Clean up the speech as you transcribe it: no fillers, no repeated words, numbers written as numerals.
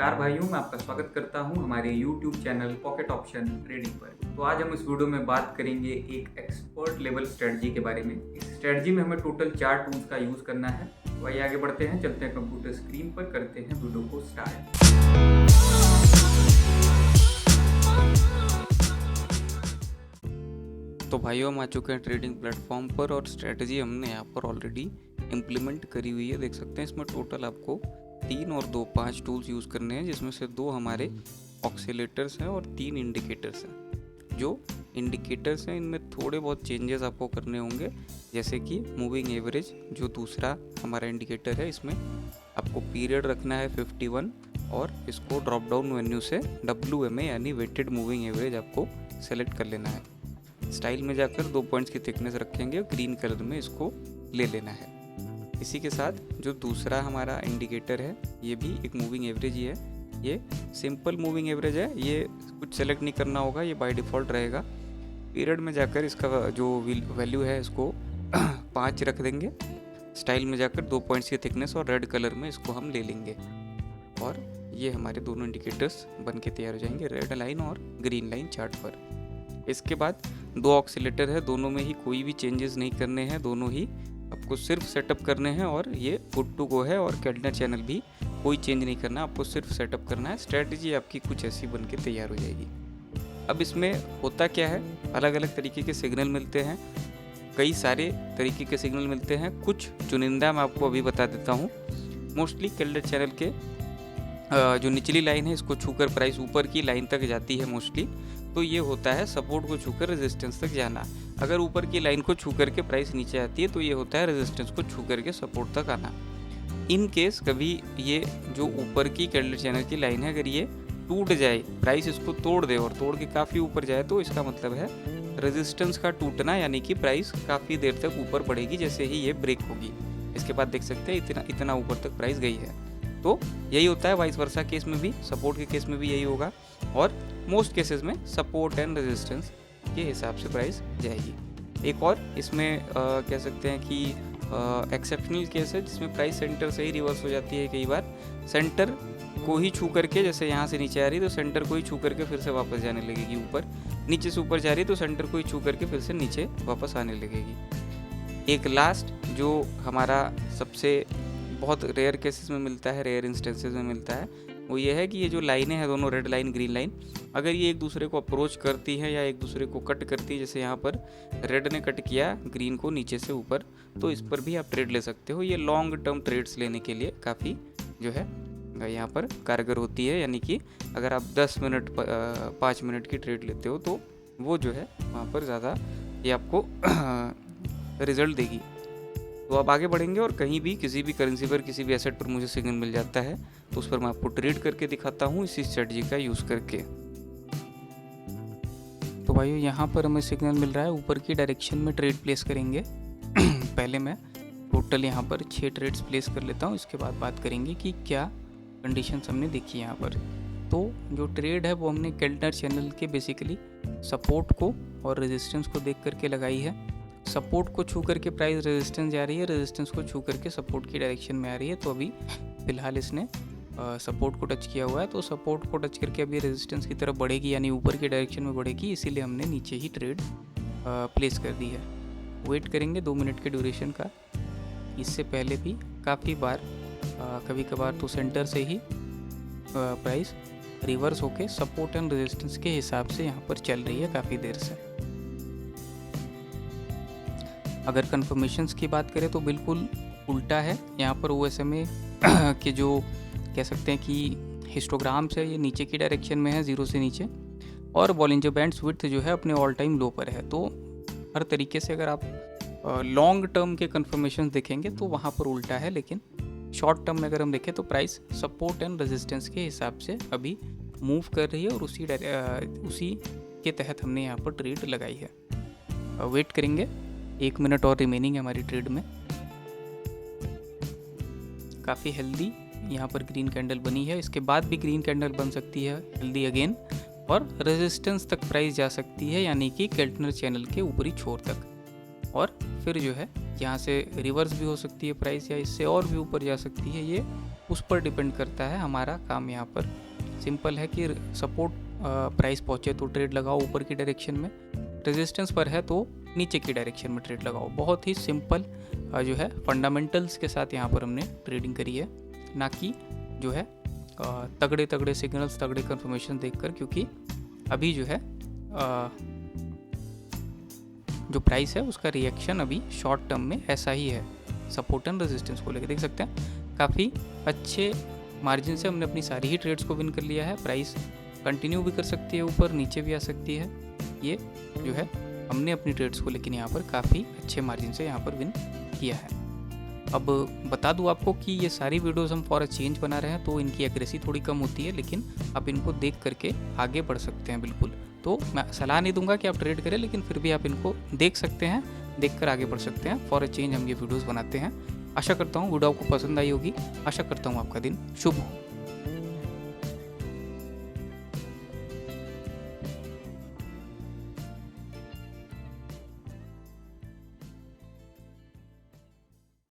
नमस्कार भाइयों, मैं आपका स्वागत करता हूं हमारे YouTube channel pocket option trading पर। तो आज हम इस वीडियो में बात करेंगे एक एक्सपर्ट लेवल स्ट्रेटजी के बारे में। इस स्ट्रेटजी में हमें टोटल 4 टूल्स का यूज़ करना है। तो आइए आगे बढ़ते हैं, चलते हैं कंप्यूटर स्क्रीन पर, करते हैं वीडियो को स्टार्ट। तो भाइयों हम आ चुके हैं ट्रेडिंग प्लेटफॉर्म पर और स्ट्रेटजी हमने यहाँ पर ऑलरेडी इम्प्लीमेंट करी हुई है। देख सकते हैं इसमें टोटल आपको 3 और 2 5 टूल्स यूज़ करने हैं, जिसमें से 2 हमारे ऑक्सीलेटर्स हैं और 3 इंडिकेटर्स हैं। जो इंडिकेटर्स हैं इनमें थोड़े बहुत चेंजेस आपको करने होंगे, जैसे कि मूविंग एवरेज जो दूसरा हमारा इंडिकेटर है, इसमें आपको पीरियड रखना है 51 और इसको ड्रॉप डाउन मेन्यू से WMA यानी वेटेड मूविंग एवरेज आपको सेलेक्ट कर लेना है। स्टाइल में जाकर 2 पॉइंट्स की थिकनेस रखेंगे और ग्रीन कलर में इसको ले लेना है। इसी के साथ जो दूसरा हमारा इंडिकेटर है ये भी एक मूविंग एवरेज ही है। ये सिंपल मूविंग एवरेज है, ये कुछ सेलेक्ट नहीं करना होगा, ये बाय डिफ़ॉल्ट रहेगा। पीरियड में जाकर इसका जो वैल्यू है इसको 5 रख देंगे। स्टाइल में जाकर 2 पॉइंट्स की थिकनेस और रेड कलर में इसको हम ले लेंगे और ये हमारे दोनों इंडिकेटर्स बन के तैयार हो जाएंगे, रेड लाइन और ग्रीन लाइन चार्ट पर। इसके बाद 2 ऑक्सीलेटर है, दोनों में ही कोई भी चेंजेस नहीं करने हैं, दोनों ही आपको सिर्फ सेटअप करने हैं और ये गुड टू गो है। और कैलेंडर चैनल भी कोई चेंज नहीं करना, आपको सिर्फ सेटअप करना है। स्ट्रेटजी आपकी कुछ ऐसी बन के तैयार हो जाएगी। अब इसमें होता क्या है, अलग अलग तरीके के सिग्नल मिलते हैं, कई सारे तरीके के सिग्नल मिलते हैं, कुछ चुनिंदा मैं आपको अभी बता देता हूँ। मोस्टली कैलेंडर चैनल के जो निचली लाइन है इसको छूकर प्राइस ऊपर की लाइन तक जाती है मोस्टली, तो ये होता है सपोर्ट को छूकर रेजिस्टेंस तक जाना। अगर ऊपर की लाइन को छू करके प्राइस नीचे आती है तो ये होता है रेजिस्टेंस को छू करके सपोर्ट तक आना। इन केस कभी ये जो ऊपर की कैलेंडर चैनल की लाइन है अगर ये टूट जाए, प्राइस इसको तोड़ दे और तोड़ के काफ़ी ऊपर जाए, तो इसका मतलब है रेजिस्टेंस का टूटना, यानी कि प्राइस काफ़ी देर तक ऊपर बढ़ेगी जैसे ही ये ब्रेक होगी। इसके बाद देख सकते हैं इतना ऊपर तक प्राइस गई है। तो यही होता है वाइस वर्सा केस में भी, सपोर्ट के केस में भी यही होगा और मोस्ट केसेस में सपोर्ट एंड रेजिस्टेंस के हिसाब से प्राइस जाएगी। एक और इसमें कह सकते हैं कि एक्सेप्शनल केस है जिसमें प्राइस सेंटर से ही रिवर्स हो जाती है। कई बार सेंटर को ही छू करके, जैसे यहाँ से नीचे आ रही है तो सेंटर को ही छू करके फिर से वापस जाने लगेगी ऊपर, नीचे से ऊपर जा रही है तो सेंटर को ही छू करके फिर से नीचे वापस आने लगेगी। एक लास्ट जो हमारा सबसे बहुत रेयर केसेस में मिलता है, रेयर इंस्टेंसेस में मिलता है, वो ये है कि ये जो लाइनें हैं दोनों, रेड लाइन ग्रीन लाइन, अगर ये एक दूसरे को अप्रोच करती है या एक दूसरे को कट करती है, जैसे यहाँ पर रेड ने कट किया ग्रीन को नीचे से ऊपर, तो इस पर भी आप ट्रेड ले सकते हो। ये लॉन्ग टर्म ट्रेड्स लेने के लिए काफ़ी जो है यहाँ पर कारगर होती है, यानी कि अगर आप 10 मिनट 5 मिनट की ट्रेड लेते हो तो वो जो है वहाँ पर ज़्यादा ये आपको रिजल्ट देगी। तो आप आगे बढ़ेंगे और कहीं भी किसी भी करेंसी पर, किसी भी एसेट पर मुझे सिग्नल मिल जाता है तो उस पर मैं आपको ट्रेड करके दिखाता हूँ इसी स्ट्रेटजी का यूज़ करके। तो भाइयों यहाँ पर हमें सिग्नल मिल रहा है, ऊपर की डायरेक्शन में ट्रेड प्लेस करेंगे। पहले मैं टोटल यहाँ पर 6 ट्रेड्स प्लेस कर लेता हूँ, इसके बाद बात करेंगे कि क्या कंडीशंस हमने देखी यहाँ पर। तो जो ट्रेड है वो हमने कैलेंडर चैनल के बेसिकली सपोर्ट को और रेजिस्टेंस को देख करके लगाई है। सपोर्ट को छू करके प्राइस रेजिस्टेंस जा रही है, रेजिस्टेंस को छू करके सपोर्ट की डायरेक्शन में आ रही है। तो अभी फ़िलहाल इसने सपोर्ट को टच किया हुआ है, तो सपोर्ट को टच करके अभी रेजिस्टेंस की तरफ बढ़ेगी, यानी ऊपर की डायरेक्शन में बढ़ेगी, इसीलिए हमने नीचे ही ट्रेड प्लेस कर दी है। वेट करेंगे 2 मिनट के ड्यूरेशन का। इससे पहले भी काफ़ी बार कभी कभार तो सेंटर से ही प्राइस रिवर्स होके सपोर्ट एंड रेजिस्टेंस के हिसाब से यहाँ पर चल रही है काफ़ी देर से। अगर कन्फर्मेशंस की बात करें तो बिल्कुल उल्टा है। यहाँ पर OSMA के जो कह सकते हैं कि हिस्टोग्राम्स है, ये नीचे की डायरेक्शन में है, 0 से नीचे, और बॉलिंजर बैंड्स विड्थ जो है अपने ऑल टाइम लो पर है। तो हर तरीके से अगर आप लॉन्ग टर्म के कन्फर्मेशंस देखेंगे तो वहाँ पर उल्टा है, लेकिन शॉर्ट टर्म में अगर हम देखें तो प्राइस सपोर्ट एंड रेजिस्टेंस के हिसाब से अभी मूव कर रही है और उसी के तहत हमने यहाँ पर ट्रेड लगाई है। वेट करेंगे, 1 मिनट और रिमेनिंग है हमारी ट्रेड में। काफ़ी हेल्दी यहाँ पर ग्रीन कैंडल बनी है, इसके बाद भी ग्रीन कैंडल बन सकती है हेल्दी अगेन, और रेजिस्टेंस तक प्राइस जा सकती है, यानी कि कैलेंडर चैनल के ऊपरी छोर तक। और फिर जो है यहाँ से रिवर्स भी हो सकती है प्राइस, या इससे और भी ऊपर जा सकती है, ये उस पर डिपेंड करता है। हमारा काम यहाँ पर सिंपल है कि सपोर्ट प्राइस पहुँचे तो ट्रेड लगाओ ऊपर की डायरेक्शन में, रेजिस्टेंस पर है तो नीचे की डायरेक्शन में ट्रेड लगाओ। बहुत ही सिंपल जो है फंडामेंटल्स के साथ यहाँ पर हमने ट्रेडिंग करी है, ना कि जो है तगड़े तगड़े सिग्नल्स, तगड़े कंफर्मेशन देखकर, क्योंकि अभी जो है जो प्राइस है उसका रिएक्शन अभी शॉर्ट टर्म में ऐसा ही है, सपोर्ट एंड रेजिस्टेंस को लेकर। देख सकते हैं काफ़ी अच्छे मार्जिन से हमने अपनी सारी ही ट्रेड्स को विन कर लिया है। प्राइस कंटिन्यू भी कर सकती है, ऊपर नीचे भी आ सकती है। ये जो है हमने अपनी ट्रेड्स को लेकिन यहाँ पर काफ़ी अच्छे मार्जिन से यहाँ पर विन किया है। अब बता दूँ आपको कि ये सारी वीडियोस हम फॉर अ चेंज बना रहे हैं, तो इनकी एक्यूरेसी थोड़ी कम होती है, लेकिन आप इनको देख करके आगे बढ़ सकते हैं बिल्कुल। तो मैं सलाह नहीं दूंगा कि आप ट्रेड करें, लेकिन फिर भी आप इनको देख सकते हैं, देखकर आगे बढ़ सकते हैं। फॉर अ चेंज हम ये वीडियोस बनाते हैं। आशा करता हूँ वीडियो आपको पसंद आई होगी। आशा करता हूँ आपका दिन शुभ हो।